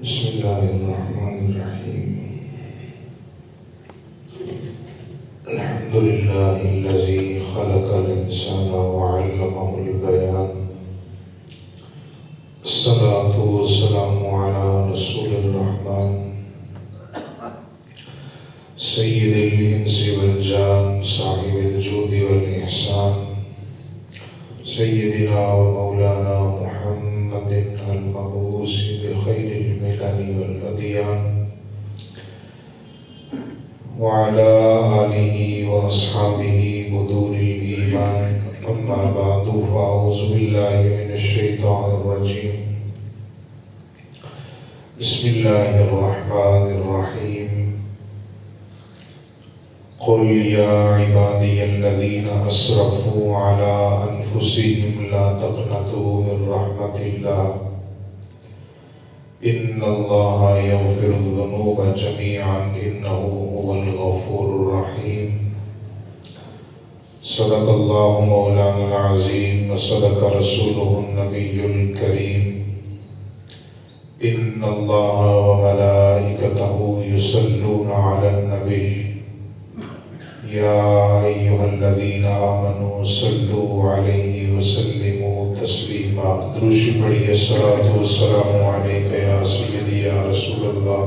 بسم الله الرحمن الرحيم. الحمد لله الذي خلق الإنسان وعلمه البيان. الصلاة والسلام على رسول الرحمن سيد الإنس والجان صاحب الجود والإحسان سيدنا ومولانا محمد المبعوث بخير الملل والأديان وعلى آله وأصحابه بدور الإيمان. أما بعد فأعوذ بالله من الشيطان الرجيم. بسم الله الرحمن الرحيم. قل يا عبادي الذين أسرفوا على أنفسهم لا تقنطوا من رحمة الله إن الله يغفر الذنوب جميعا إنه هو الغفور الرحيم. صدق الله مولانا العظيم وصدق رسوله النبي الكريم. إن الله وملائكته يصلون على النبي يا أيها الذين آمنوا صلوا عليه وسلموا تسليما. دروشی پڑھیے. الصلاة والسلام عليك يا سيدي يا رسول الله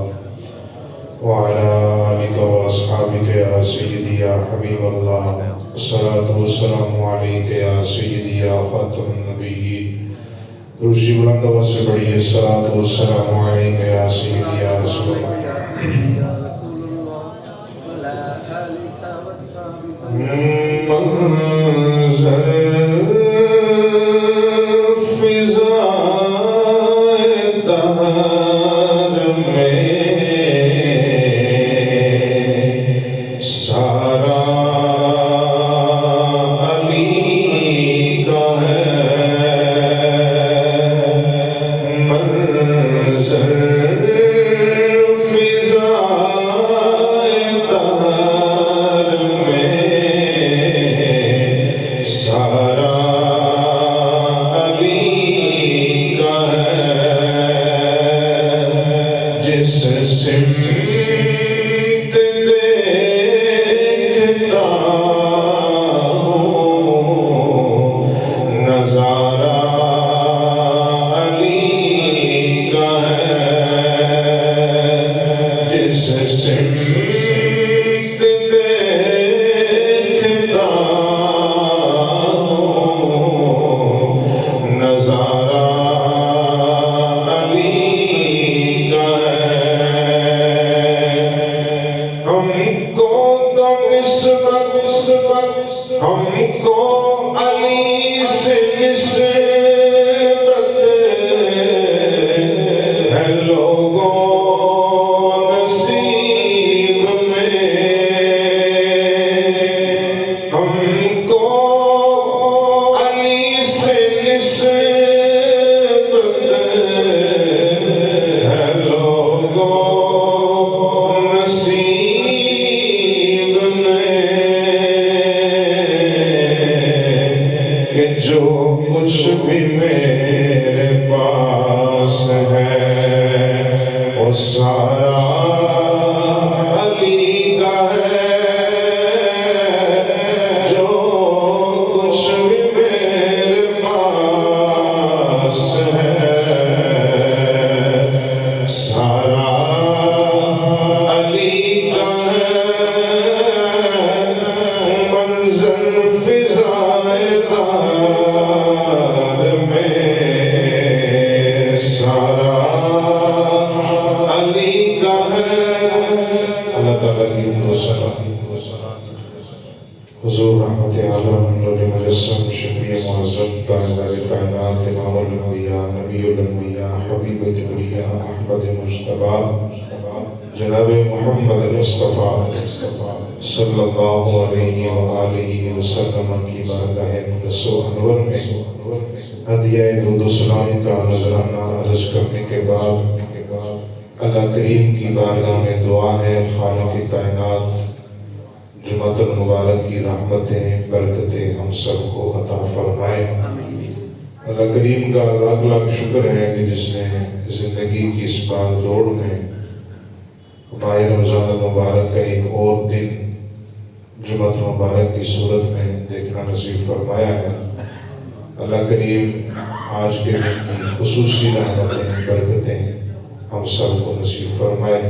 وعلى آلك وأصحابك يا سيدي يا حبيب الله. الصلاة والسلام عليك يا سيدي يا خاتم النبيين. دروشی بلند آواز سے پڑھیے. الصلاة والسلام عليك يا سيدي يا رسول الله. منظر فضائے دہر میں سارا علی کا ہے. منظر فضائے دہر میں سارا علی کا ہے. جس سمت دیکھتا ہوں نظارہ علی کا ہے. جس سمت دیکھتا نظارہ علی کا ہے. ہم کو تو نسبت ہم کو علی سے نسبت ہے لوگوں نصیب میں. ہم کو علی سے نسبت ہے لوگوں نصیب میں. کہ جو کچھ بھی میرے پاس ہے وہ سارا علی کا ہے. جو کچھ بھی میرے پاس ہے سارا علی کا ہے. منظر فضائے دہر میں سارا علی کا ہے. اللہ تعالیٰ کی حضور رحمت عالم نور مجسم شفیع معظم تاجدار کائنات امام الانبیاء نبی الانبیاء حبیب کبریاء احمد مجتبی جناب محمد مصطفیٰ صلی اللہ علیہ وآلہ وسلم کی بارگاہ مقدس و انور میں ہدیہ درود و سلام کا نذرانہ عرض کرنے کے بعد اللہ کریم کی بارگاہ میں دعا ہے خالق کائنات جمعۃ المبارک کی رحمتیں برکتیں ہم سب کو عطا فرمائے. اللہ کریم کا لاکھ لاکھ شکر ہے کہ جس نے زندگی کی اس بھاگ دوڑ میں ماہ رمضان المبارک کا ایک اور دن جمعۃ المبارک کی صورت میں دیکھنا نصیب فرمایا ہے۔ اللہ کریم آج کے دن کی خصوصی رحمتیں برکتیں ہم سب کو نصیب فرمائے۔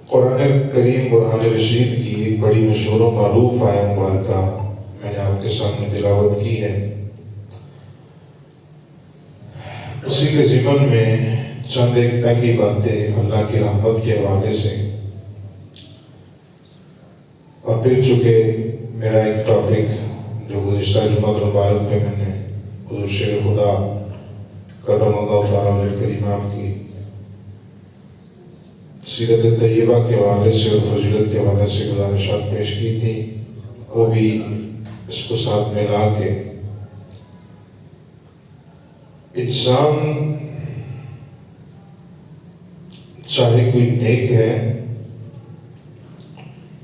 قرآن کریم برہان رشید کی ایک بڑی مشہور و معروف آیہ مبارکہ میں نے آپ کے سامنے تلاوت کی ہے۔ اسی کے ضمن میں چند ایک پہلی باتیں اللہ کی رحمت کے حوالے سے، اور پھر چونکہ میرا ایک ٹاپک جو گزشتہ جمعہ مبارک پہ میں نے حضور شیر خدا کرم اللہ تعالیٰ علیہ کریم آپ کی سیرت طیبہ کے حوالے سے اور فضیلت کے حوالے سے گزارشات پیش کی تھی، وہ بھی اس کو ساتھ ملا کے انسان چاہے کوئی نیک ہے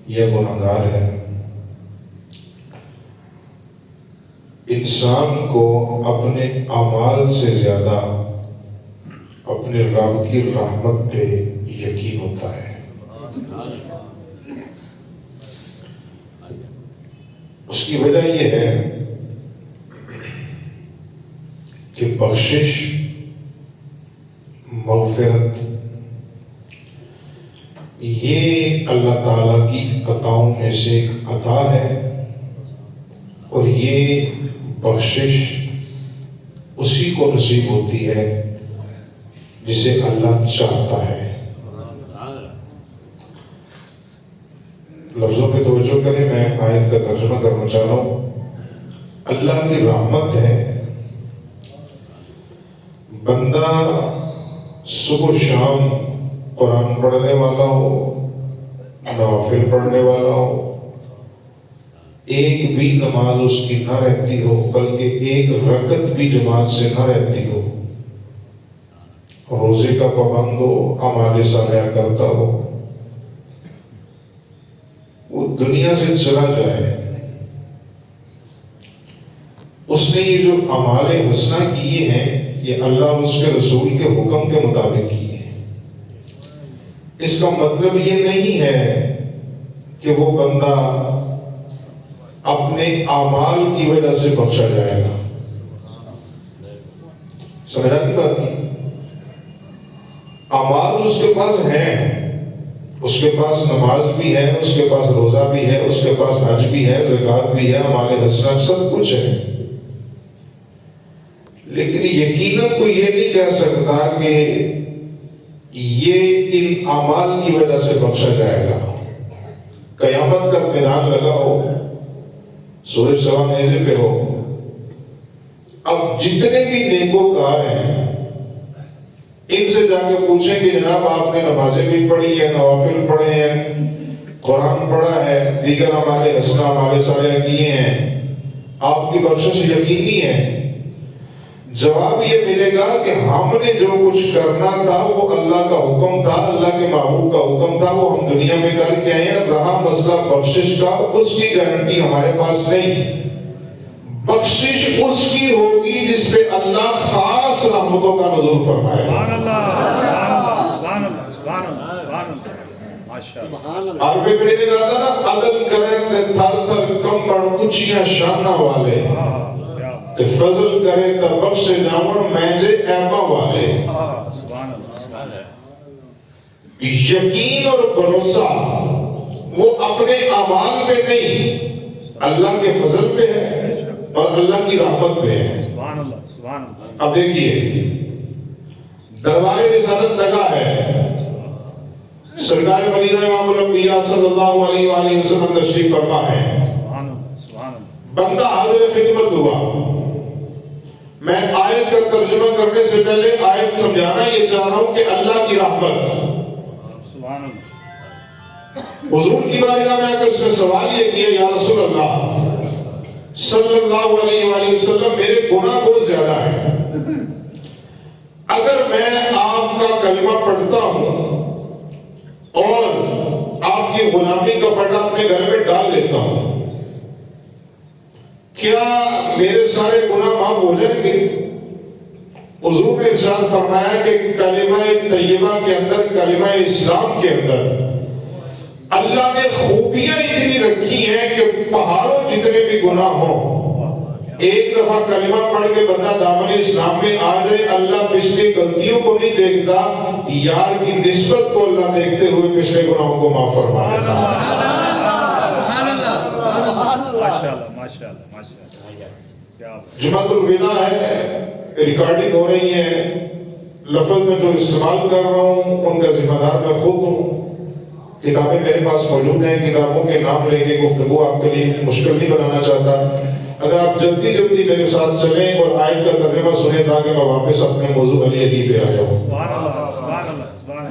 یا گناہگار ہے، انسان کو اپنے اعمال سے زیادہ اپنے رب کی رحمت پہ یقین ہوتا ہے۔ اس کی وجہ یہ ہے کہ بخشش، مغفرت یہ اللہ تعالیٰ کی عطاؤں میں سے ایک عطا ہے، اور یہ بخشش اسی کو نصیب ہوتی ہے جسے اللہ چاہتا ہے۔ لفظوں پہ توجہ کریں، میں آیت کا ترجمہ کرنا چاہ رہا ہوں۔ اللہ کی رحمت ہے بندہ صبح و شام قرآن پڑھنے والا ہو، نوافل پڑھنے والا ہو، ایک بھی نماز اس کی نہ رہتی ہو، بلکہ ایک رکعت بھی جماعت سے نہ رہتی ہو، روزے کا پابند ہو، اعمال صالحہ کرتا ہو، وہ دنیا سے چلا جائے، اس نے یہ جو اعمال حسنہ کیے ہیں یہ اللہ اور اس کے رسول کے حکم کے مطابق کیے ہیں۔ اس کا مطلب یہ نہیں ہے کہ وہ بندہ اپنے اعمال کی وجہ سے بخشا جائے گا۔ سمجھا کی بات کی؟ اعمال اس کے پاس ہیں، اس کے پاس نماز بھی ہے، اس کے پاس روزہ بھی ہے، اس کے پاس حج بھی ہے، زکوٰۃ بھی ہے، اعمال حسنہ سب کچھ ہے، لیکن یقیناً کوئی یہ نہیں کہہ سکتا کہ یہ ان اعمال کی وجہ سے بخشا جائے گا۔ قیامت کا میدان لگا ہو، سورج سوا نیزے پہ ہو، اب جتنے بھی نیکوکار ہیں ان سے جا کے پوچھیں کہ جناب آپ نے نمازیں بھی پڑھی ہیں، نوافل پڑھے ہیں، قرآن پڑھا ہے، دیگر اعمال حسنہ اعمال صالحہ کیے ہیں، آپ کی بخشش یقینی ہے؟ جواب یہ ملے گا کہ ہم نے جو کچھ کرنا تھا وہ اللہ کا حکم تھا، اللہ کے محبوب کا حکم تھا، وہ ہم دنیا میں کر کے آئے ہیں۔ رہا مسئلہ بخشش کا، اس کی گارنٹی ہمارے پاس نہیں۔ بخشش اس کی ہوگی جس پہ اللہ خاص رحمتوں کا نزول فرمائے۔ سبحان اللہ، سبحان اللہ، سبحان اللہ، سبحان اللہ، ماشاءاللہ۔ عربی میں نے کہا تھا نا، عدل کریں تے تھر تھر کمبڑ اونچیاں شانہ والے، تے فضل کرے تا بخش جاون میجے ایبا والے۔ یقین اور بھروسہ وہ اپنے اعمال پہ نہیں، اللہ کے فضل پہ ہے اور اللہ کی رحمت پہ ہے۔ اب دیکھیے، دربار رسالت لگا ہے، سرکار مدینہ امام الانبیاء صلی اللہ علیہ وآلہ وسلم تشریف فرما ہے، بندہ حاضر خدمت ہوا۔ میں آیت کا ترجمہ کرنے سے پہلے آیت سمجھانا یہ چاہ رہا ہوں کہ اللہ کی رحمت، حضور کی بارگاہ میں آ کر اس نے سوال یہ کیا، یا رسول اللہ صلی اللہ علیہ وآلہ وسلم، میرے گناہ بہت زیادہ ہیں، اگر میں آپ کا کلمہ پڑھتا ہوں اور آپ کی غلامی کا پردہ اپنے گھر میں ڈال لیتا ہوں، کیا میرے سارے گناہ معاف ہو جائیں گے؟ حضور نے ارشاد فرمایا کہ کلمہ طیبہ کے اندر، کلمہ اسلام کے اندر اللہ نے خوبیاں اتنی رکھی ہیں کہ پہاڑوں جتنے بھی گناہ ہوں، ایک دفعہ کلمہ پڑھ کے بندہ دامن اسلام میں آ جائے، اللہ پچھلی غلطیوں کو نہیں دیکھتا، یار کی نسبت کو اللہ دیکھتے ہوئے پچھلے گناہوں کو معاف فرما دیتا۔ جمعۃ الوداع ہے، ریکارڈنگ ہو رہی ہے، لفظ میں جو استعمال کر رہا ہوں ان کا ذمہ دار میں خود ہوں۔ کتابیں میرے پاس موجود ہیں، کتابوں کے نام لے کے گفتگو آپ کے لیے مشکل نہیں بنانا چاہتا۔ اگر آپ جلدی جلدی میرے ساتھ چلیں اور آیت کا ترجمہ سنیں تاکہ میں واپس اپنے موضوع علی علی پہ آ جاؤں۔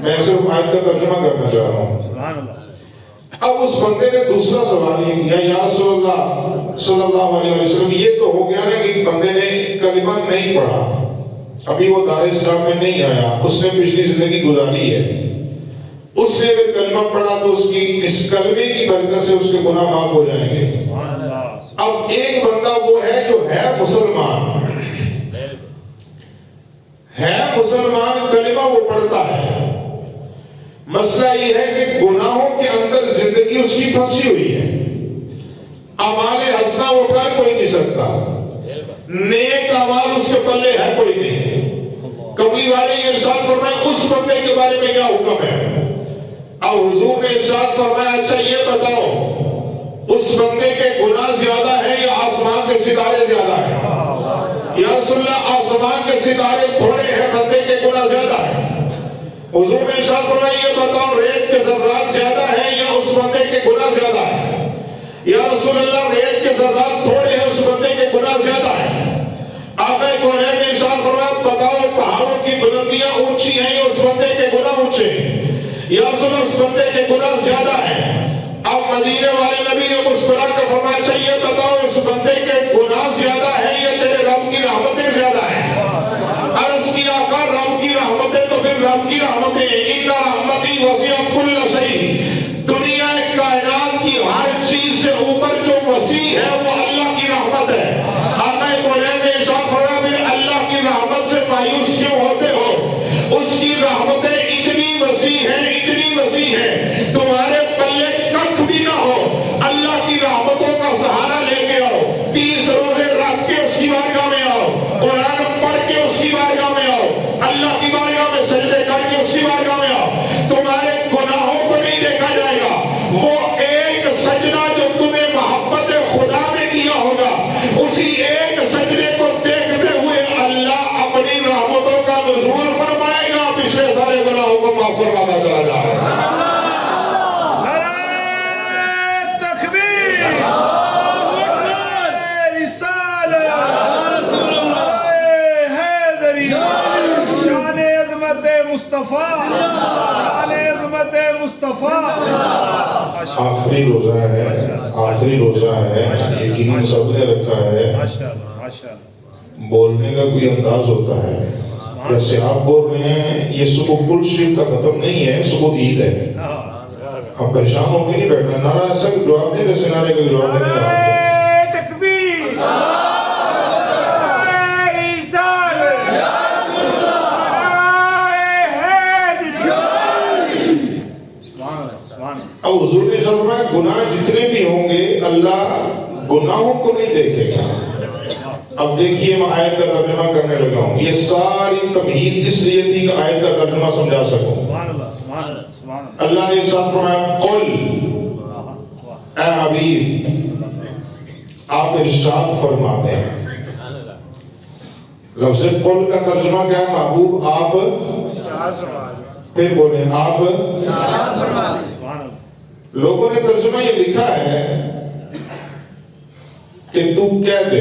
میں صرف آیت کا ترجمہ کرنا چاہ رہا ہوں۔ اب اس بندے نے دوسرا سوال یہ کیا، یا رسول اللہ صلی اللہ علیہ وسلم، یہ تو ہو گیا نا کہ ایک بندے نے کلمہ نہیں پڑھا، ابھی وہ دار اسلام میں نہیں آیا، اس نے پچھلی زندگی گزاری ہے، اس نے اگر کلمہ پڑھا تو اس کی اس کلمے کی برکت سے اس کے گناہ معاف ہو جائیں گے۔ اب ایک بندہ وہ ہے جو ہے مسلمان، کلمہ وہ پڑھتا ہے، مسئلہ یہ ہے کہ گناہوں کے اندر زندگی اس کی پھنسی ہوئی ہے، اعمال حسنہ وہ کر کوئی نہیں سکتا، نیک اعمال اس کے پلے ہے کوئی نہیں۔ کملی والے یہ ارشاد فرمائے اس بندے کے بارے میں کیا حکم ہے؟ اب حضور نے ارشاد فرمایا اچھا یہ بتاؤ اس بندے کے گناہ زیادہ ہیں یا آسمان کے ستارے زیادہ ہیں؟ یا رسول اللہ آسمان کے ستارے تھوڑے ہیں، بندے کے گناہ زیادہ ہیں۔ حضور نے ارشاد فرمایا یہ بتاؤ ریت کے ذرات زیادہ ہیں یا اس بندے کے گناہ زیادہ ہیں؟ یا رسول اللہ ریت کے ذرات تھوڑے ہیں، اس بندے کے گناہ زیادہ ہیں۔ آقا کونین نے ارشاد فرمایا بتاؤ پہاڑوں کی بلندیاں اونچی ہیں یا اس بندے کے گناہ اونچے ہیں؟ یا رسول اللہ اس بندے کے گناہ زیادہ ہیں۔ اب مدینے والے نبی نے مسکرا کر فرمایا چاہیے بتاؤ اس بندے کے گناہ زیادہ ہیں یا تیرے رب کی رحمتیں زیادہ ہیں؟ عرض کی آقا رب کی رحمتیں تو پھر رب کی رحمتیں، ان رحمتی وسعت کل شیء، دنیا کائنات کی ہر چیز سے اوپر جو وسیع ہے وہ اللہ کی رحمت ہے۔ آقا کونین نے ارشاد فرمایا پھر اللہ کی رحمت سے مایوس کیوں ہوتے ہو؟ اس کی رحمتیں اتنی وسیع ہیں، اتنی وسیع ہیں، تمہارے پلے ککھ بھی نہ ہو، اللہ کی رحمتوں کا سہارا لے کے آؤ، 30 روزے رکھ کے اس کی بارگاہ میں آؤ، قرآن پڑھ کے اس کی بارگاہ میں آؤ، اللہ کی بارگاہ میں سجدے کر کے اس کی بارگاہ میں آؤ، تمہارے گناہوں کو نہیں دیکھا جائے گا، وہ ایک سجدہ جو تمہیں محبت خدا میں کیا ہوگا اسی ایک سجدے کو دیکھتے ہوئے اللہ اپنی رحمتوں کا نزول فرمائے گا، پچھلے سارے گناہوں کو معاف فرماتا چلا جائے گا۔ آخری روزہ ہے، آخری روزہ ہے، یقیناً سب نے رکھا ہے، بولنے کا کوئی انداز ہوتا ہے، جیسے آپ بول رہے ہیں یہ صبح کل شریف کا ختم نہیں ہے، صبح عید ہے، آپ پریشان ہو کے نہیں بیٹھنا، نعرہ ایسا جواب دیں جیسے نعرے کا جواب دینے کا اب حضور نے فرمایا گناہ جتنے بھی ہوں گے اللہ گناہوں کو نہیں دیکھے گا۔ اب دیکھیے میں آیت کا ترجمہ کرنے لگا ہوں، یہ ساری تمہید اس لیے تھی کہ آیت کا ترجمہ سمجھا سکوں۔ اللہ نے ارشاد فرمایا قل، اے حبیب آپ ارشاد فرما دیں۔ لفظ قل کا ترجمہ کیا ہے؟ محبوب آپ پھر بولیں آپ فرما دیں۔ لوگوں نے ترجمہ یہ لکھا ہے کہ تم کہہ دے،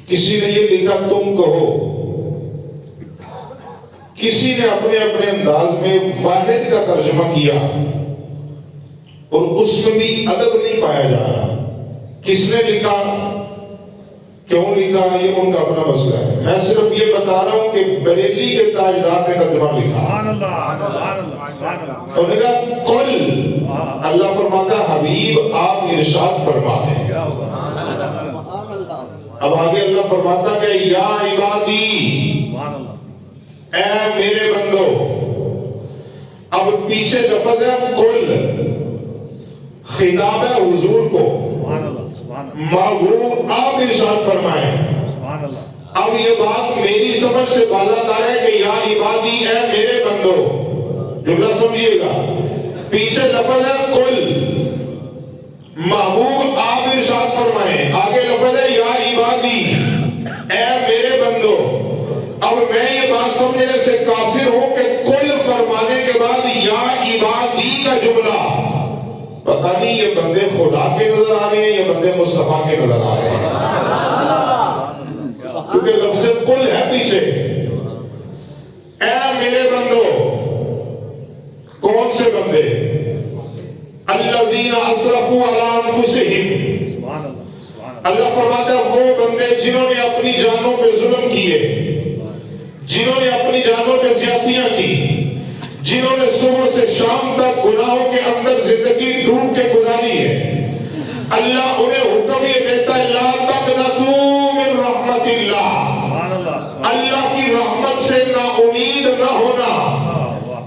کسی نے یہ لکھا تم کہو، کسی نے اپنے اپنے انداز میں واحد کا ترجمہ کیا اور اس میں بھی ادب نہیں پایا جا رہا۔ کس نے لکھا، کیوں لکھا، یہ ان کا اپنا مسئلہ ہے، میں صرف یہ بتا رہا ہوں کہ بریلی کے تاجدار نے ترجمہ لکھا۔ انہوں نے کہا قل، اللہ فرماتا حبیب آپ ارشاد فرما دیں۔ اب آگے اللہ فرماتا کہ یا عبادی، اے میرے بندو. اب پیچھے لفظ ہے قل، خطاب ہے حضور کو، محبوب آپ ارشاد فرمائیں. اب یہ بات میری سمجھ سے بالاتر ہے کہ یا عبادی، اے میرے بندو. جملہ سمجھیے گا، پیچھے لفظ ہے قل، محبوب آپ ارشاد فرمائیں. آگے لفظ ہے یا عبادی، اے میرے بندو. اب میں یہ بات سمجھنے سے قاصر ہوں کہ قل فرمانے کے بعد یا عبادی کا جملہ، پتہ نہیں یہ بندے خدا کے نظر آ رہے ہیں یا بندے مصطفیٰ کے نظر آ رہے ہیں، کیونکہ لفظ قل ہے پیچھے. اے میرے بندو، کون سے بندے؟ الذین اسرفوا علی انفسہم. اللہ فرماتا ہے وہ بندے جنہوں نے اپنی جانوں پہ ظلم کیے، جنہوں نے اپنی جانوں پہ زیادتیاں کی، جنہوں نے صبح سے شام تک گناہوں کے اندر زندگی ڈوب کے گزاری ہے. اللہ انہیں حکم یہ دیتا ہے لا تقنطوا من رحمت اللہ، اللہ کی رحمت سے نا امید نہ ہونا.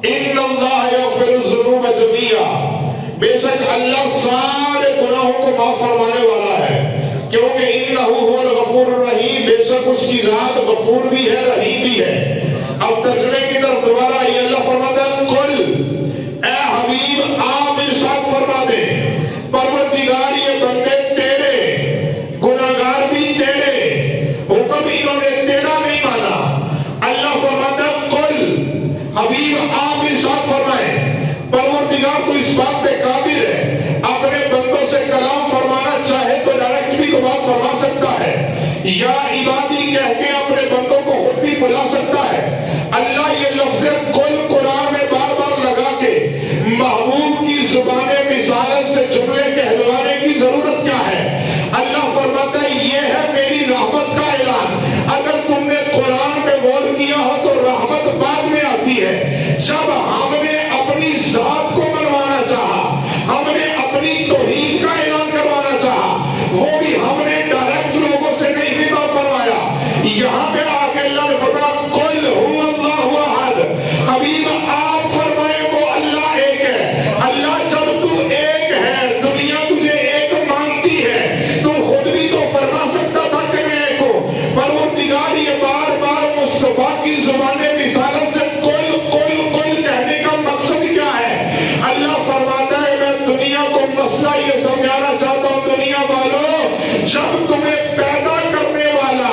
ان اللہ یغفر الذنوب جميعا، بے شک اللہ سارے گناہوں کو معاف فرمانے والا ہے، کیونکہ انہ هو الغفور الرحیم، بے شک اس کی ذات غفور بھی ہے رحیم بھی ہے. اب ترجمے کی طرف دوبارہ یہ اللہ فرماتا ہے قل، اے حبیب آپ ارشاد فرما دیں پروردگار یہ بندے تیرے، گناہگار بھی تیرے، حکم انہوں نے تیرا نہیں مانا. اللہ فرماتا ہے قل، حبیب آپ ارشاد فرمائیں پروردگار تو اس بات پہ قادر ہے، اپنے بندوں سے کلام فرمانا چاہے تو ڈائریکٹ بھی تو بات فرما سکتا ہے، یا عبادی کہہ کے اپنے بندوں کو خود بھی بلا سکتا ہے. اللہ یہ لفظ قل قرآن میں بار بار لگا کے محبوب کی زبان رسالت سے جملے کہلوانے کی ضرورت کیا ہے؟ اللہ فرماتا ہے یہ ہے میری رحمت کا اعلان. اگر تم نے قرآن پہ غور کیا ہو تو رحمت بعد میں آتی ہے. جب ہم نے اپنی ذات کو منوانا چاہا، ہم نے اپنی توحید کا اعلان کروانا چاہا، وہ بھی ہم نے ڈائریکٹ لوگوں سے نہیں خطاب فرمایا. یہاں پہ آ کے اللہ نے فرمایا قل هو اللہ احد، حبیب آپ فرمائے وہ اللہ ایک ہے. اللہ جب تو ایک ہے، دنیا تجھے ایک مانتی ہے، تو خود بھی تو فرما سکتا تھا کہ میں ایک ہوں. پروردگار یہ بار بار مصطفیٰ کی زبان رسالت سے قل قل قل کہنے کا مقصد کیا ہے؟ اللہ فرماتا ہے میں دنیا کو مسئلہ یہ سمجھانا چاہتا ہوں دنیا والوں، جب تمہیں پیدا کرنے والا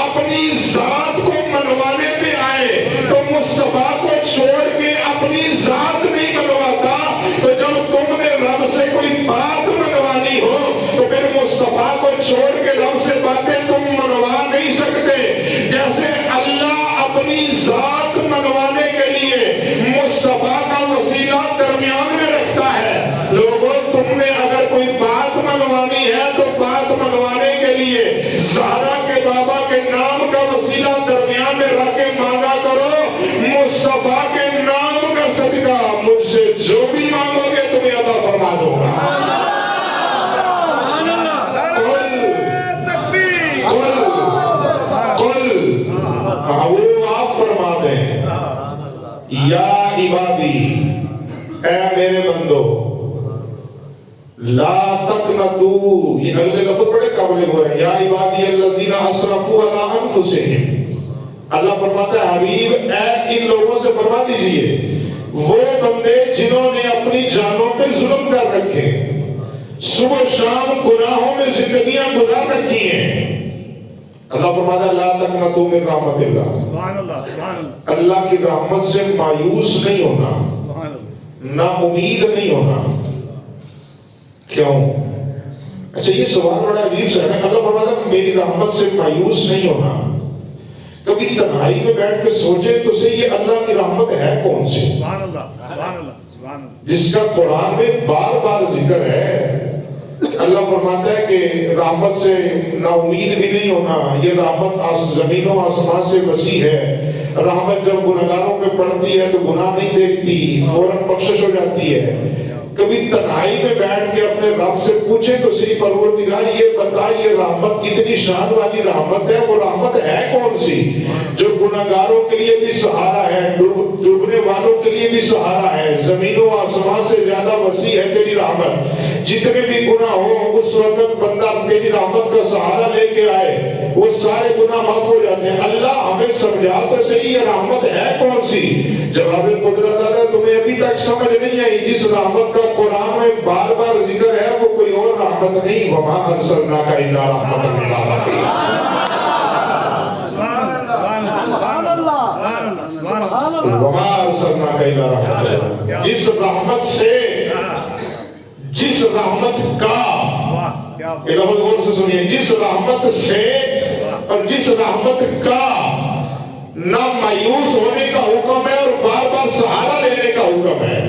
اپنی ذات کو منوانے پہ آئے تو مصطفیٰ کو چھوڑ کے اپنی ذات نہیں منواتا. تو جب تم نے رب سے کوئی بات منوانی ہو تو پھر مصطفیٰ کو چھوڑ کے رب سے باتیں تم منوا نہیں سکتے. جیسے اللہ اپنی ذات منوانے کے لیے مصطفیٰ کا وسیلہ درمیان میں رکھتا ہے. لوگوں تم نے اگر کوئی بات منوانی ہے تو بات منوانے کے لیے زہرا کے بابا کے نام کا وسیلہ درمیان میں رکھ کے مانگا کرو. مصطفیٰ کے نام کا صدقہ مجھ سے جو بھی مانگو گے تمہیں عطا فرما دوں گا. محبوب آپ فرما دیں یا عبادی، اے میرے بندو، لا تقنطوا، یہ اگلے لفظ بڑے قابل ہو رہے ہیں، یا عبادی الذین اسرفوا علی انفسہم. اللہ فرماتا ہے حبیب اے ان لوگوں سے فرما دیجئے وہ بندے جنہوں نے اپنی جانوں پہ ظلم کر رکھے، صبح شام گناہوں میں زندگیاں گزار رکھی ہیں. اللہ فرماتا ہے لا تقنطوا من رحمت اللہ، سبحان اللہ سبحان اللہ، اللہ کی رحمت سے مایوس نہیں ہونا، نا امید نہیں ہونا. کیوں؟ اچھا یہ سوال بڑا عجیب سا ہے. اللہ فرماتا ہے میری رحمت سے مایوس نہیں ہونا. کبھی تنہائی میں بیٹھ کے سوچے تو صحیح یہ اللہ کی رحمت ہے کون سی؟ سبحان اللہ سبحان اللہ سبحان اللہ، جس کا قرآن میں بار بار ذکر ہے. اللہ فرماتا ہے کہ رحمت سے نا امید بھی نہیں ہونا. یہ رحمت زمین و آسمان سے وسیع ہے. رحمت جب گناہگاروں پہ پڑتی ہے تو گناہ نہیں دیکھتی، فوراً بخشش ہو جاتی ہے. کبھی تنہائی میں بیٹھ کے اپنے رب سے پوچھیں تو صحیح پروردگار یہ بتا یہ رحمت کتنی شان والی رحمت ہے، وہ رحمت ہے کون سی جو گناہگاروں کے لیے بھی سہارا ہے، ڈوبنے والوں کے لیے بھی سہارا ہے، زمین و آسمان سے زیادہ وسیع ہے تیری رحمت، جتنے بھی گناہ ہو اس وقت بندہ تیری رحمت کا سہارا لے کے آئے وہ سارے گناہ معاف ہو جاتے ہیں۔ اللہ ہمیں سمجھا تو صحیح یہ رحمت ہے کون سی؟ جواب قدرت آتا ہے تمہیں ابھی تک سمجھ نہیں آئی، جس رحمت کا قرآن میں بار بار ذکر ہے وہ کوئی اور رحمت نہیں، وما ارسلناک الا رحمۃ للعالمین۔ وما ارسلناک الا رحمۃ للعالمین، جس رحمت کا یہ لفظ غور سے سنیے، جس رحمت سے اور جس رحمت کا نہ مایوس ہونے کا حکم ہے اور بار بار سہارا لینے کا حکم ہے،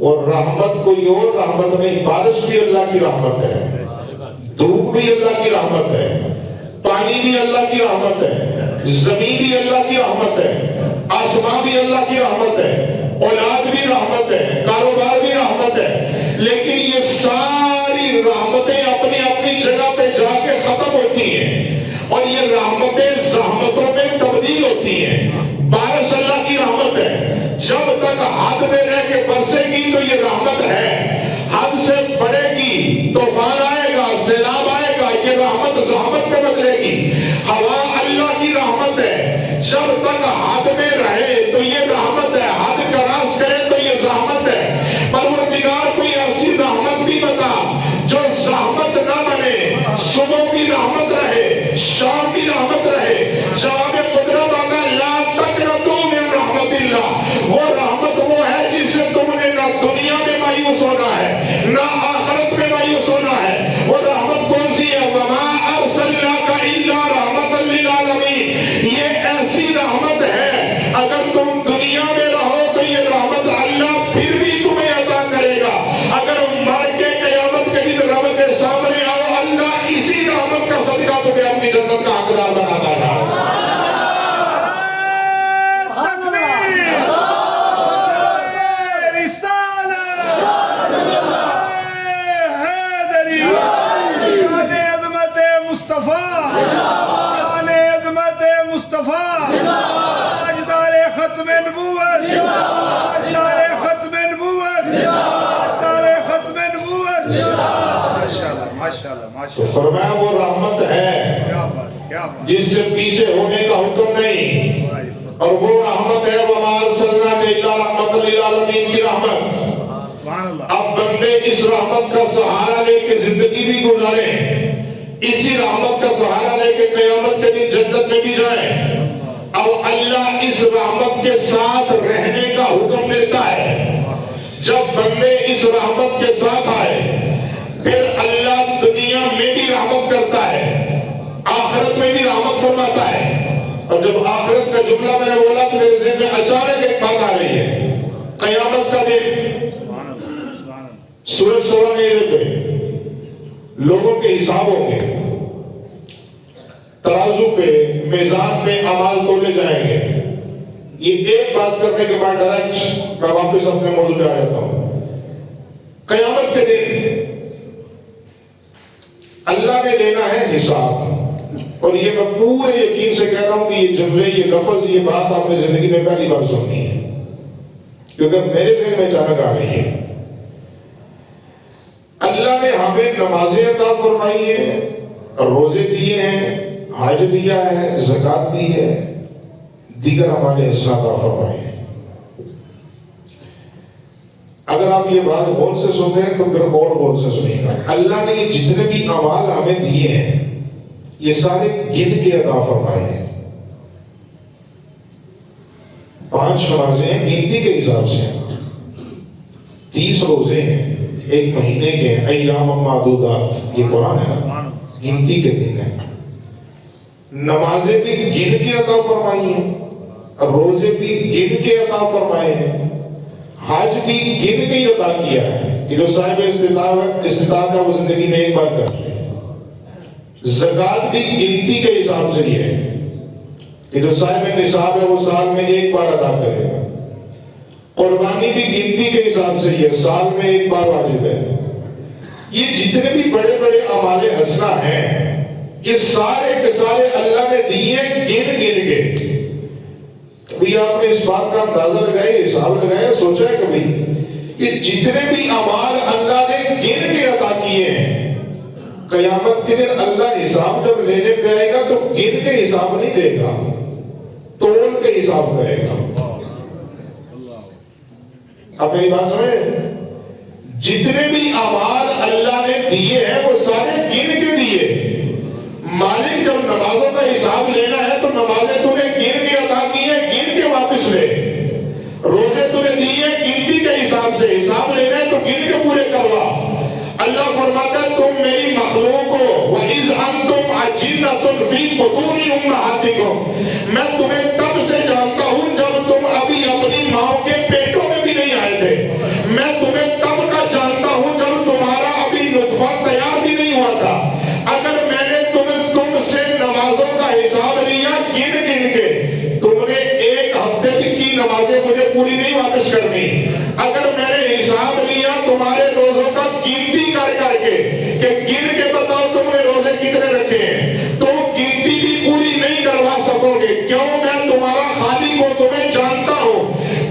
اور رحمت کوئی اور رحمت نہیں، بارش بھی اللہ کی رحمت ہے، دھوپ بھی اللہ کی رحمت ہے، پانی بھی اللہ کی رحمت ہے، زمین بھی اللہ کی رحمت ہے، آسمان بھی اللہ کی رحمت ہے، اولاد بھی رحمت ہے، کاروبار بھی رحمت ہے، لیکن یہ ساری رحمتیں اپنی اپنی جگہ پہ جا کے ختم ہوتی ہیں اور یہ رحمتیں زحمتوں میں تبدیل ہوتی ہیں۔ بارش اللہ کی رحمت ہے، جب تک حد میں رہ کے برسے گی تو یہ رحمت ہے، حد سے بڑھے گی طوفان آئے گا، سیلاب آئے گا، یہ رحمت زحمت میں بدلے گی۔ ہوا اللہ کی رحمت ہے، جب تک حد میں رہے تو یہ رحمت ہے، حد کراس کرے تو یہ زحمت ہے۔ پروردگار کوئی ایسی رحمت بھی بتا جو زحمت نہ بنے، صبح بھی رحمت رہے، شام بھی رحمت رہے۔ جواب قدرت آتا ہے لا تقنطوا من رحمت اللہ، وہ رحمت وہ ہے جس سے تم نے نہ دنیا میں مایوس ہونا ہے نہ آخرت میں مایوس ہونا ہے۔ وہ رحمت کون سی ہے؟ وما ارسلناک الا رحمۃ للعالمین، یہ ایسی رحمت ہے اگر تم دنیا میں رہو تو یہ رحمت اللہ پھر بھی تمہیں عطا کرے گا، اگر مر کے قیامت کے دن رب کے سامنے آؤ اللہ اسی رحمت کا صدقہ تمہیں اپنی جنت کا حقدار بناتا ہے۔ تو فرمایا وہ رحمت ہے جس سے پیچھے ہونے کا حکم نہیں، اور وہ رحمت ہے وما ارسلناک الا رحمۃ للعالمین کی رحمت۔ اب بندے اس رحمت کا سہارا لے کے زندگی بھی گزاریں، اسی رحمت کا سہارا لے کے قیامت کے دن جنت میں بھی جائیں۔ اب اللہ اس رحمت کے ساتھ رہنے کا حکم دیتا ہے۔ جب بندے اس رحمت کے ساتھ آئے پھر اللہ دنیا میں بھی رحمت کرتا ہے، آخرت میں بھی رحمت فرماتا ہے۔ اور جب آخرت کا جملہ میں نے بولا تو میرے ذہن میں اچانک ایک بات آ رہی ہے، قیامت کا دن سورج سورہ پہ لوگوں کے حساب ہوں گے، ترازو پہ میزان پہ اعمال تولے جائیں گے۔ یہ ایک بات کرنے کے بعد ڈائریکٹ میں واپس اپنے موضوع پہ آ جاتا ہوں۔ قیامت کے دن اللہ نے لینا ہے حساب، اور یہ میں پورے یقین سے کہہ رہا ہوں کہ یہ جملے، یہ لفظ، یہ بات آپ نے زندگی میں پہلی بار سننی ہے، کیونکہ میرے ذہن میں اچانک آ رہی ہے۔ اللہ نے ہمیں نمازیں عطا فرمائی ہیں، روزے دیے ہیں، حج دیا ہے، زکات دی ہے، دیگر ہمارے حصہ عطا فرمائے ہیں۔ اگر آپ یہ بات غور سے سن رہے ہیں تو پھر اور غور سے سنیے گا۔ اللہ نے یہ جتنے بھی اعمال ہمیں دیے ہیں یہ سارے گن کے عطا فرمائے ہیں۔ 5 نمازیں ہیں گنتی کے حساب سے، 30 روزے ہیں ایک مہینے کے، ایام معدودات، یہ قرآن ہے نا، گنتی کے دن ہیں۔ نمازیں بھی گن کے عطا فرمائی ہیں، روزے بھی گن کے عطا فرمائے ہیں، حج بھی گن کے ہی عطا کیا ہے کہ جو صاحب استطاعت ہے وہ زندگی میں ایک بار کر لے۔ زکات بھی گنتی کے حساب سے ہی ہے کہ جو صاحب نصاب ہے وہ سال میں ایک بار ادا کرے گا۔ قربانی کی گنتی کے حساب سے یہ سال میں ایک بار واجب ہے. یہ جتنے بھی بڑے بڑے اعمال حسنہ ہیں یہ سارے کے سارے اللہ نے دیے گن کے. کبھی آپ نے اس بات کا اندازہ لگایا، حساب لگایا، سوچا ہے کبھی کہ جتنے بھی اعمال اللہ نے گن کے عطا کیے ہیں، قیامت کے دن اللہ حساب جب لینے پہ آئے گا تو گن کے حساب نہیں دے گا، تول کے حساب کرے گا. اب میری بات سمجھے؟ جتنے بھی اعمال اللہ نے دیے ہیں وہ سارے گن کے دیے. مالک جب نمازوں کا حساب لینا ہے تو نمازیں تو نے گن کے عطا کی ہیں، گن کے واپس لے. روزے تو نے دیے گنتی کے حساب سے، حساب لینا ہے تو گن کے پورے کروا. اللہ فرماتا ہے تم میری مخلوق ہو، وَإِذْ أَنْتُمْ أَجِنَّةٌ فِي بُطُونِ أُمَّهَاتِكُمْ، میں تمہیں تب سے جانتا ہوں جب تم ابھی اپنی ماں کے پیٹوں میں بھی نہیں آئے تھے. میں تمہیں تب کا جانتا ہوں جب تمہارا ابھی نطفہ تیار بھی نہیں ہوا تھا. اگر میں نے تم سے نمازوں کا حساب لیا گن کے، تم نے ایک ہفتے کی نمازیں مجھے پوری نہیں واپس کرنی. اگر میں نے حساب لیا تمہارے روزوں کا گنتی کر کے کہ گن کے بتاؤ تم نے روزے کتنے رکھے ہیں، تو گنتی بھی پوری نہیں کروا سکو گے. کیوں؟ میں تمہارا خالق ہوں، تمہیں جانتا ہوں.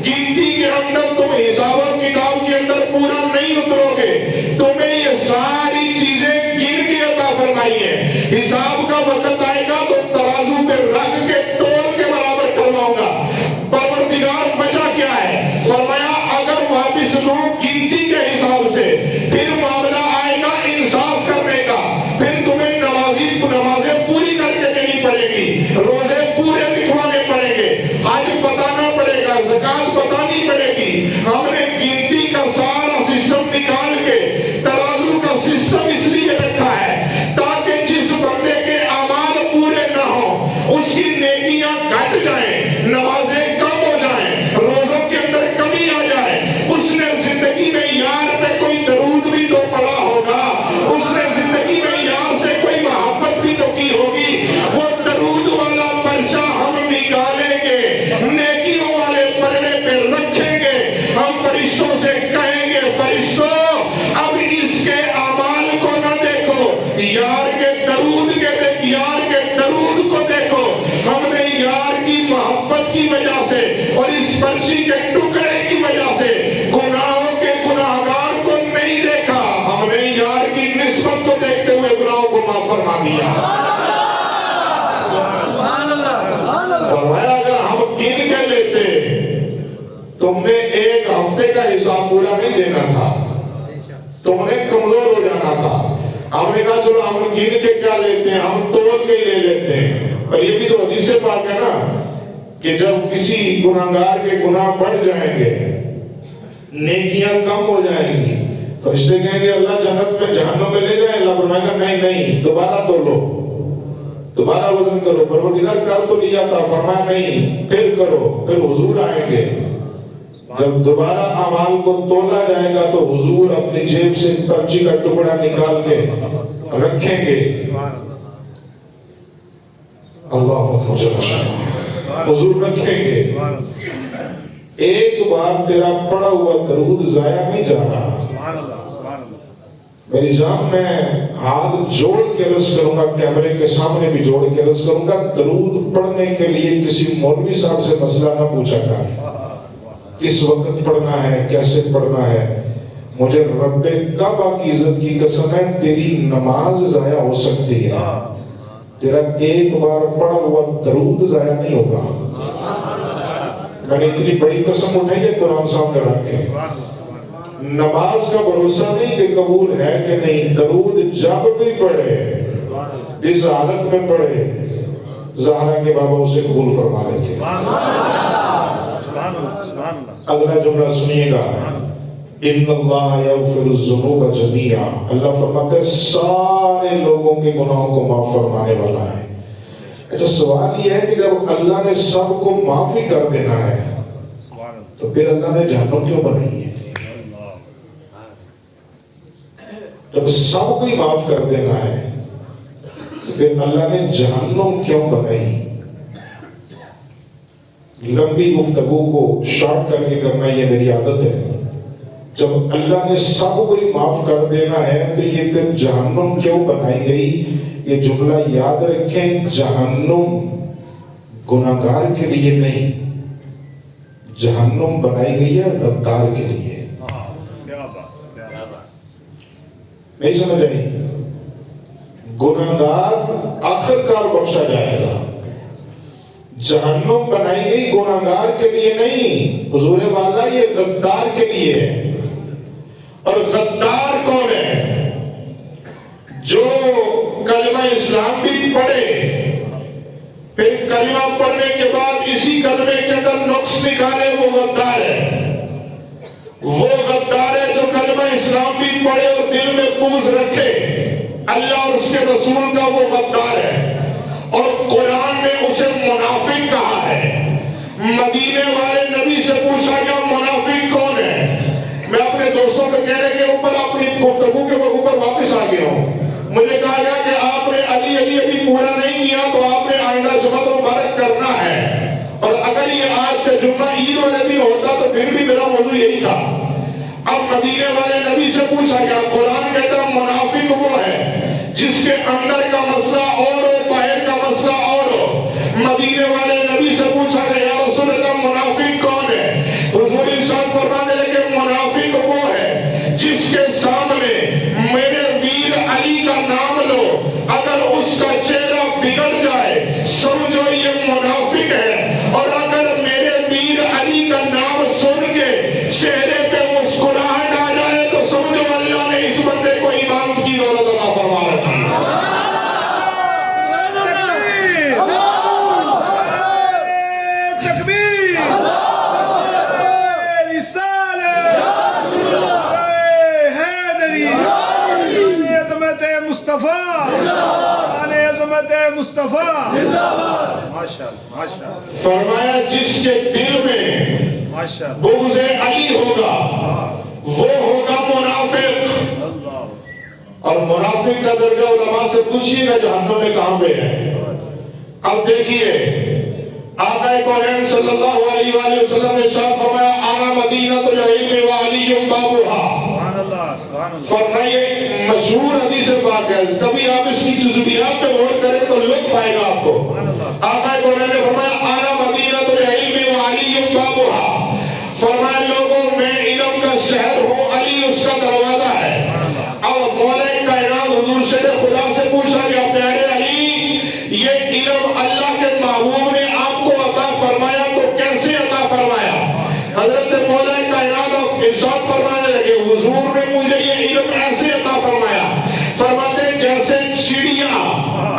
گنتی کے اندر تم حساب و کتاب کے اندر پورا نہیں اترو گے. تمہیں یہ ساری چیزیں گن کے عطا فرمائی ہیں. حساب کا وقت آئے گا تو ترازو پہ رکھ کے تول کے برابر کرواؤں گا. پروردگار وجہ کیا ہے؟ فرمایا اگر واپس لو گنتی کے حساب سے، پھر معاملہ آئے گا انصاف کرنے کا. پھر تمہیں نمازیں پوری کر کے دینی پڑے گی، روزے پورے لکھوانے پڑیں گے، حج بتانا پڑے گا، زکات بتانی پڑے گی. ہم نے گنتی کا سارا سسٹم نکال کے ترازو کا سسٹم اس لیے رکھا ہے تاکہ جس بندے کے اعمال پورے نہ ہوں اس کی نیکیاں گھٹ جائیں، نمازیں کم ہو جائیں، روزوں کے اندر کمی آ جائے. اس نے زندگی میں یار پہ کوئی درود بھی تو پڑھا ہوگا، اس نے زندگی میں یار سے کوئی محبت بھی تو کی ہوگی. وہ درود والا پرچہ ہم نکالیں گے، نیکیوں والے پلڑے پہ رکھیں گے. ہم فرشتوں سے کہیں گے فرشتوں اب اس کے اعمال کو نہ دیکھو، یار کے درود کو دیکھو. ہم نے یار کی محبت کی وجہ سے اور اس پرچی کے ٹکڑے کی وجہ سے گناہوں کے گناہگار کو نہیں دیکھا، ہم نے یار کی نسبت کو دیکھتے ہوئے گناہوں کو معاف فرما دیا. فرمایا اگر ہم گن کے لیتے تم نے ایک ہفتے کا حساب پورا نہیں دینا تھا، تم نے کمزور ہو جانا تھا. ہم نے کہا چلو ہم گن کے کیا لیتے ہیں، ہم تول کے لے لیتے ہیں. اور یہ بھی تو حدیث پاک ہے نا کہ جب کسی گناہگار کے گناہ بڑھ جائیں گے، نیکیاں کم ہو جائیں گی، فرشتے کہیں گے اللہ جنت میں جہنم میں لے جائیں. اللہ فرمائے گا نہیں دوبارہ تولو، دوبارہ وزن کرو. پروردگار کر تو لیا تھا، فرمایا نہیں پھر کرو. پھر حضور آئیں گے، جب دوبارہ اعمال کو تولا جائے گا تو حضور اپنی جیب سے پرچی کا ٹکڑا نکال کے رکھیں گے. اللہ حضور رکھیں گے. ایک بار تیرا پڑا ہوا درود ضائع نہیں جا رہا. میری جان میں ہاتھ جوڑ کے عرض کروں گا، کیمرے کے سامنے بھی جوڑ کے عرض کروں گا، درود پڑھنے کے لیے کسی مولوی صاحب سے مسئلہ نہ پوچھا کر کس وقت پڑھنا ہے، کیسے پڑھنا ہے. مجھے رب کعبہ کی عزت کی قسم ہے تیری نماز ضائع ہو سکتی ہے، تیرا ایک بار پڑھا ہوا درود ضائع نہیں ہوگا. میں نے اتنی بڑی قسم اٹھائی ہے قرآن سامنے رکھ کے. نماز کا بھروسہ نہیں کہ قبول ہے کہ نہیں، درود جب بھی پڑھے، جس حالت میں پڑھے، زہرا کے بابا اسے قبول فرما لیتے. اگلا جملہ سنیے گا، ان اللہ یغفر الذنوب جميعا. اللہ فرماتے ہیں سارے لوگوں کے گناہوں کو معاف فرمانے والا ہے. اچھا سوال یہ ہے کہ جب اللہ نے سب کو معاف ہی کر دینا ہے تو پھر اللہ نے جہنم کیوں بنائی ہے؟ جب سب کو ہی معاف کر دینا ہے تو پھر اللہ نے جہنم کیوں بنائی؟ لمبی گفتگو کو شارٹ کر کے کرنا یہ میری عادت ہے. جب اللہ نے سب کو ہی معاف کر دینا ہے تو یہ پھر جہنم کیوں بنائی گئی؟ یہ جملہ یاد رکھیں، جہنم گناہگار کے لیے نہیں، جہنم بنائی گئی ہے غدار کے لیے. نہیں سمجھ رہی؟ گناہگار آخرکار بخشا جائے گا، جہنم بنائی گئی گناہگار کے لیے نہیں، حضور والا یہ غدار کے لیے ہے. اور غدار کون ہے؟ جو کلمہ اسلام بھی پڑھے، پھر کلمہ پڑھنے کے بعد اسی کلمے کے اندر نقص نکالے، وہ غدار ہے. وہ غدار ہے جو کلمہ اسلام بھی پڑھے اور دل میں بغض رکھے اللہ اور اس کے رسول کا، وہ غدار ہے. اور قرآن نے اسے منافق کہا ہے. مدینے والے نبی سے پوچھا گیا منافق کون ہے؟ میں اپنے دوستوں کے کہنے کے اوپر اپنی گفتگو کے اوپر واپس آ گیا ہوں. مجھے کہا گیا کہ آپ نے علی ابھی پورا نہیں کیا تو آپ نے آئندہ جمعہ مبارک کرنا ہے، اور اگر یہ آج کا جمعہ عید والے دن ہوتا تو پھر بھی میرا موضوع یہی تھا. اب مدینے والے نبی سے پوچھا گیا، قرآن کہتا ہے منافق وہ ہے جس کے اندر کا مسئلہ اور ہو، باہر کا مسئلہ اور ہو. مدینے والے نبی سے پوچھا گیا یا رسول اللہ منافق کون ہے؟ حضور ارشاد فرمانے لگے منافق وہ ہے جس کے سامنے میرے ویر علی کا نام لو، اگر اس کا چہرہ بگڑ جائے سمجھو یہ منافق ہے، اور اگر میرے ویر علی کا نام سن کے چہرے پہ مسکراہٹ آ جائے تو سمجھو اللہ نے اس بندے کو ایمان کی دولت عطا فرما رکھی. فرمایا جس کے دل میں بغض علی ہوگا وہ ہوگا منافق. اور منافق کا درجہ علماء سے پوچھئے گا جہنم میں کہاں پہ ہے. اب دیکھیے آقا کونین صلی اللہ علیہ وآلہ وسلم نے ارشاد فرمایا انا مدینۃ العلم وعلی بابھا. فرمائیے مشہور حدیث پاک ہے، کبھی آپ اس کی جزویات پہ غور کریں تو لطف آئے گا آپ کو. آقا کونین نے فرمایا انا مدینۃ العلم وعلی بابھا. فرمایا لوگوں میں علم کا شہر ہوں، علی اس کا دروازہ ہے. اور مولا کائنات حضور سے خدا سے پوچھا گیا پیارے علی یہ علم اللہ کے محبوب نے آپ کو عطا فرمایا تو کیسے عطا فرمایا؟ حضرت مولا کائنات ارشاد فرمانے لگے حضور نے مجھے یہ علم ایسے عطا فرمایا، فرماتے جیسے چڑیا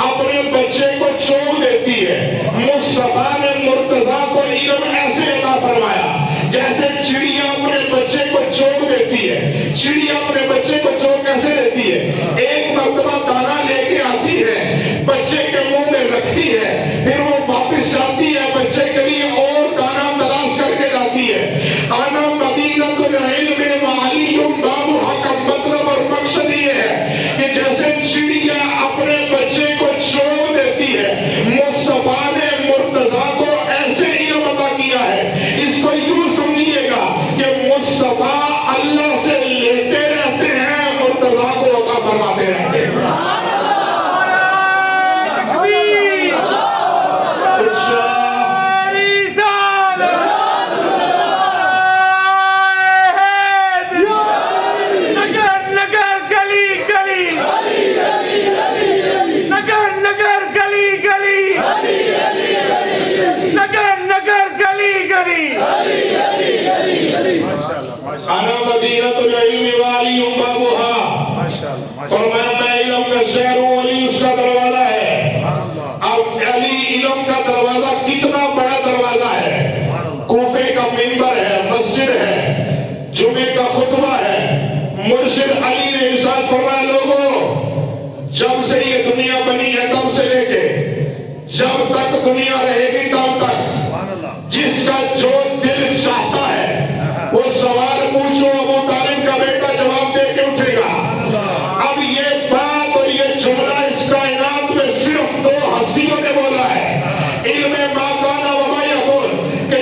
اپنے بچے کو چوگ دیتی ہے، مصطفیٰ نے مرتضیٰ کو علم ایسے عطا فرمایا جیسے چڑیا اپنے بچے کو چوگ دیتی ہے. چڑیا اپنے بچے کو چوگ کیسے دیتی ہے؟ ایک مرتبہ دانا لے کے آتی ہے، بچے کے منہ میں رکھتی ہے، پھر وہ واپس جاتی ہے بچے کے لیے اور دانا تلاش کر کے لاتی ہے. انا مدینۃ العلم وعلی بابھا کا مطلب اور مقصد یہ ہے کہ جیسے چڑیا اپنے بچے کو چوگ دیتی ہے، مصطفیٰ نے مرتضیٰ کو ایسے علم عطا کیا ہے. اس کو یوں سمجھیے گا کہ مصطفیٰ اللہ سے لیتے رہتے ہیں، مرتضیٰ کو عطا فرماتے رہتے ہیں. انا مدینۃ العلم وعلی بابھا. فرمایا میں علم کا شہر ہوں، علی اس کا دروازہ ہے. اب علی علم کا دروازہ کتنا بڑا دروازہ ہے، کوفے کا منبر ہے، مسجد ہے، جمعے کا خطبہ ہے. مرشد علی نے ارشاد فرمایا لوگوں جب سے یہ دنیا بنی ہے تب سے لے کے جب تک دنیا رہے گی تب تک جس کا جو دل چاہتا ہے وہ سوال پوچھو، ابو طالب کا بیٹا جواب دے کے اٹھے گا. اب یہ بات اور یہ جملہ اس کائنات میں صرف دو ہستیوں نے بولا ہے، علم ما کان و ما یکون، کہ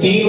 3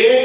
1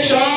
4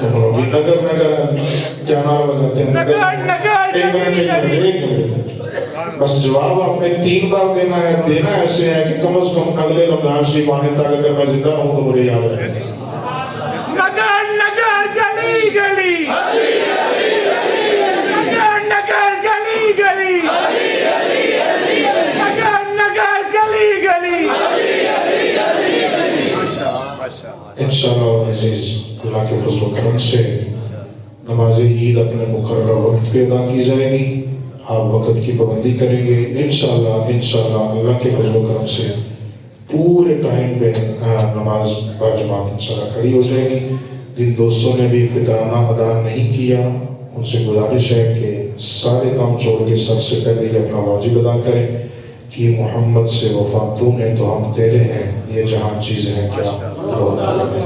کرو گی نگر نگر کیا نعرہ لگاتے ہیں نگر ایک منٹ بس جواب آپ نے 3 بار دینا ایسے ہے کہ کم از کم اگلے رمضان شریف آنے تک اگر میں زندہ رہوں تو مجھے یاد رہے نگر نگر گلی گلی نگر نگر گلی گلی نگر نگر گلی گلی انشاءاللہ عزیز اللہ کے فضل و کرم سے نماز عید اپنے مقررہ وقت پہ ادا کی جائے گی آپ وقت کی پابندی کریں گے انشاءاللہ اللہ کے فضل و کرم سے پورے ٹائم پہ نماز باجماعت انشاءاللہ کھڑی ہو جائے گی جن دوستوں نے بھی فطرانہ ادا نہیں کیا ان سے گزارش ہے کہ سارے کام چھوڑ کے سب سے پہلے یہ اپنا واجب ادا کریں کہ محمد سے وفا تو نے تو ہم تیرے ہیں یہ جہاں چیزیں ہیں کیا